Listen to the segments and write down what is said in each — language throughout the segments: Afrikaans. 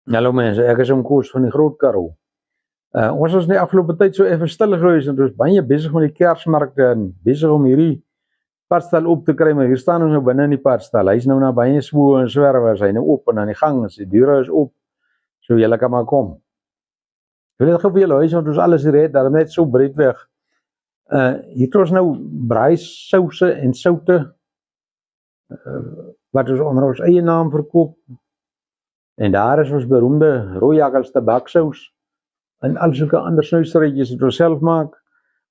Hallo mense, ek is Koos van die Groot Karoo. Ons was in die afgelope tyd so effe stil gewees en ons is baie besig met die Kersmarkte en besig om hierdie padstal op te kry, maar hier staan ons nou binne in die padstal. Hy's nou na baie swoe en swerwe, hy nou op en aan die gang, die deure is op. So julle kan maar kom. Ek wil net gou vir julle wys want ons alles hier het, daarom net so breedweg. Hier het ons nou braaisouse en soute wat ons onder ons eie naam verkoop. En daar is ons beroemde Rooijakkels tabaksous en al sulke ander snuisterytjies wat ons self maak.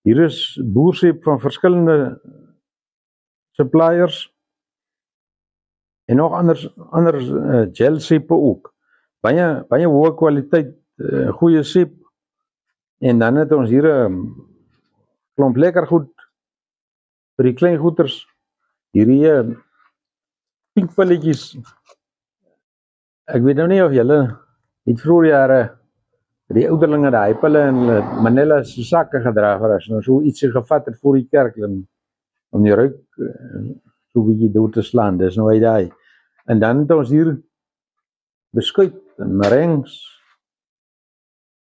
Hier is boerseep van verskillende suppliers en nog ander gelseepe ook. Baie hoë kwaliteit, goeie seep. En dan het ons hier 'n klomp lekker goed vir die klein goeters. Hierdie pinkpilletjies. Ek weet nou nie of julle het vroeër jare die ouderlinge daai pille in Manila se sakke gedra het as nou so ietsie gevat het voor die kerk om die ruik so 'n bietjie dood te slaan. Dis nou hy daai. En dan het ons hier beskuit en merengs,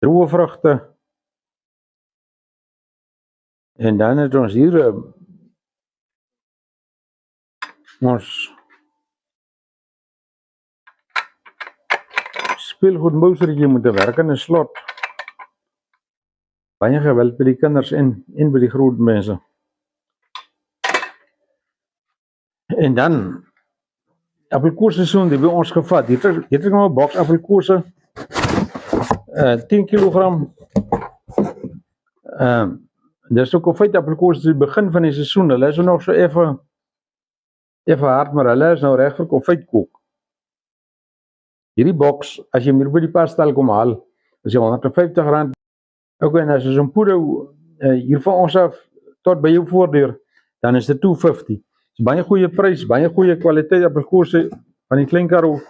droë vrugte. En dan het ons hier ons speelgoedmousertjie moet werk in 'n slot. Baie geweld by die kinders en by die groot mense. En dan appelkoesseisoen die by ons gevat. Hier het ek nou 'n boks appelkosse. 10 kg. Dis ook 'n feit appelkosse die begin van die seisoen. Hulle is nog so effe hard, maar hulle is nou reg vir konfytkoek. Hierdie boks, as jy hier by die padstal kom haal, is jy R150. Okay, en as jy so'n poedel hier van ons af tot by jou voordeur, dan is dit R250. Dis baie goeie prys, baie goeie kwaliteit appelkosse van die Klein Karoo.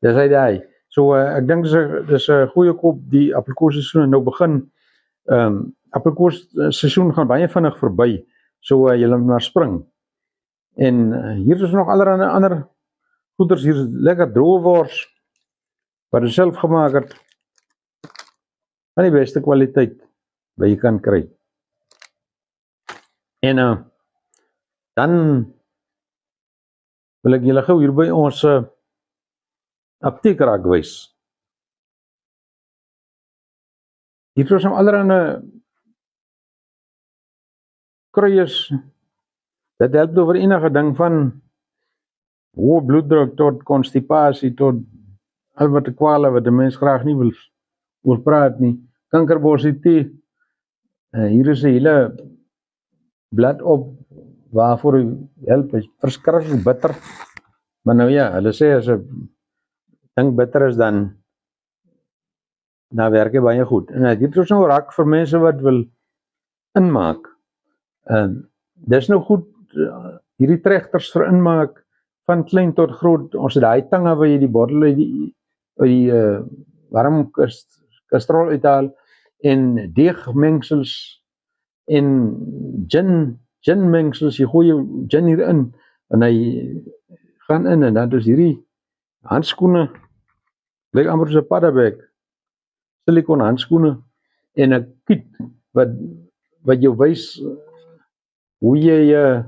Dis hy daai. So ek dink dis 'n goeie koop die appelkosseisoen nou begin. Appelkosseisoen gaan baie vinnig verby. So julle moet maar spring. En hier is nog allerlei ander goeders. Hier is lekker droë wors wat ons self gemaak het. Van die beste kwaliteit wat jy kan kry. En dan wil ek julle gou hier by ons apteek raak wys. Hier is nou allerlei kruiers. Dit help oor enige ding van hoë bloeddruk tot konstipasie tot al wat die kwale wat 'n mens graag nie wil oor praat nie. Kankerbossie tee. Hier is 'n hele blad op waarvoor help is verskriklik bitter. Maar nou ja, hulle sê as 'n ding bitter is dan werk dit baie goed. En dit is nou raak vir mense wat wil inmaak. Dis nou goed hierdie tregters vir inmaak van klein tot groot. Ons het daai tange waar jy die bottel uit die warm kastrol uithaal en deegmengsels en gin mengsels. Jy gooi jou gin hierin en hy gaan in en dan is hierdie handskoene lyk amper soos 'n paddebek. Silikon handskoene en 'n kit wat jou wys hoe jy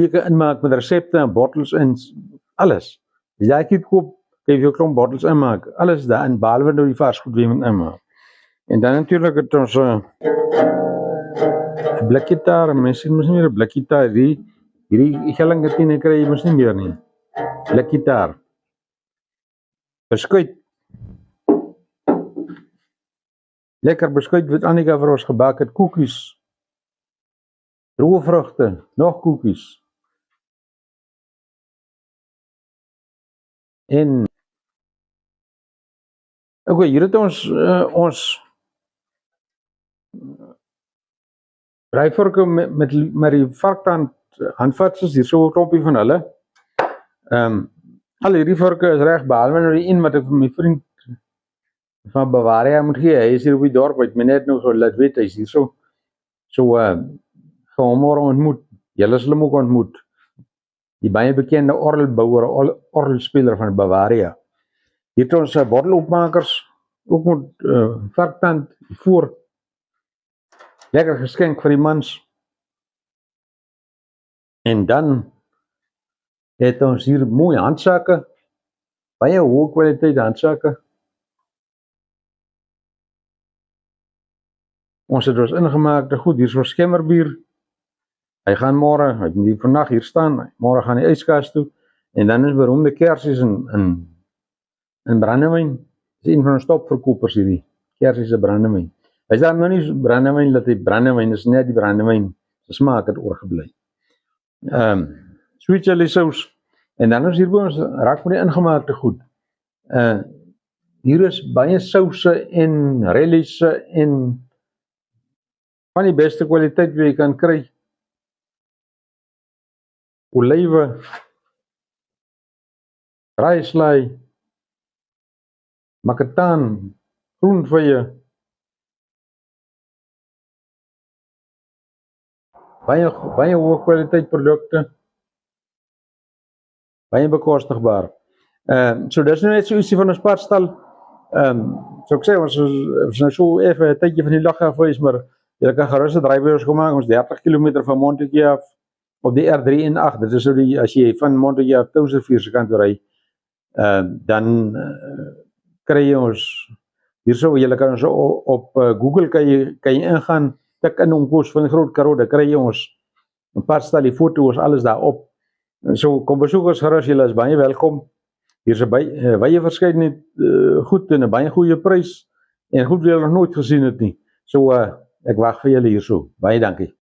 kan inmaak met resepte en bottels en alles. As jy dit koop, kan jy jou klomp bottels inmaak. Alles daarin, behalwe nou die varsgoed wat jy moet inmaak. En dan natuurlik het ons 'n blikgitaar. Mense mos nie meer 'n blikgitaar. Hierdie gellingetine kry jy mos nie meer nie. Blikgitaar. Beskuit. Lekker beskuit wat Annika vir ons gebak het. Koekies. Droë vrugte. Nog koekies. En okay, hier het ons braaivorke met die varktand handvatsels, hier so 'n klompie van hulle. Al hierdie vorke is reg, behalwe nou die een wat ek vir my vriend van Bavaria moet gee. Hy is hier op die dorp, het my net nou so laat weet, hy is hier so vanmôre ontmoet. Julle sal hom ook ontmoet. die baie bekende orgelbouer, orgelspeler van Bavaria. Hier het ons bottelopmakers, ook met varktand voor. Lekker geskenk vir die mans. En dan het ons hier mooi handsakke, baie hoë kwaliteit handsakke. Ons het ons ingemaakte goed, hier is ons skemmerbier. Hy gaan môre, hy moet vandag hier staan, môre gaan hy yskas toe. En dan is beroemde kersies in brandewyn. Dis een van ons topverkopers hierdie, kersies brandewyn. Hy is daar nou nie brandewyn dat hy brandewyn is, net die brandewyn se smaak het oorgebly. Sweet chili saus. En dan is hier by ons raak met die ingemaakte goed. Hier is baie souse en reliese en van die beste kwaliteit wat jy kan kry. Olywe, raaislaai, makataan, groenvye, baie hoë kwaliteit produkte, baie bekostigbaar. So dis nou net so ietsie van ons padstal. So ek sê, ons is nou so even 'n tydjie van die lag af is, maar jy kan gerus 'n draai by ons kom maak, ons 30 km van Montetjie af, op die R318, dit is so die, as jy van Montetjie af Touwsrivier se kant ry, dan kry jy ons, hierso, jy kan ons op Google kan jy ingaan, tik in Onkos van die Groot Karoo, dan kry jy ons, 'n padstal, die foto's, alles daarop. So kom besoek ons gerus, julle is baie welkom. Hier is 'n baie verskeidenheid goed en 'n baie goeie prys, en goed wat julle nog nooit gesien het nie. So ek wag vir julle hierso. Baie dankie.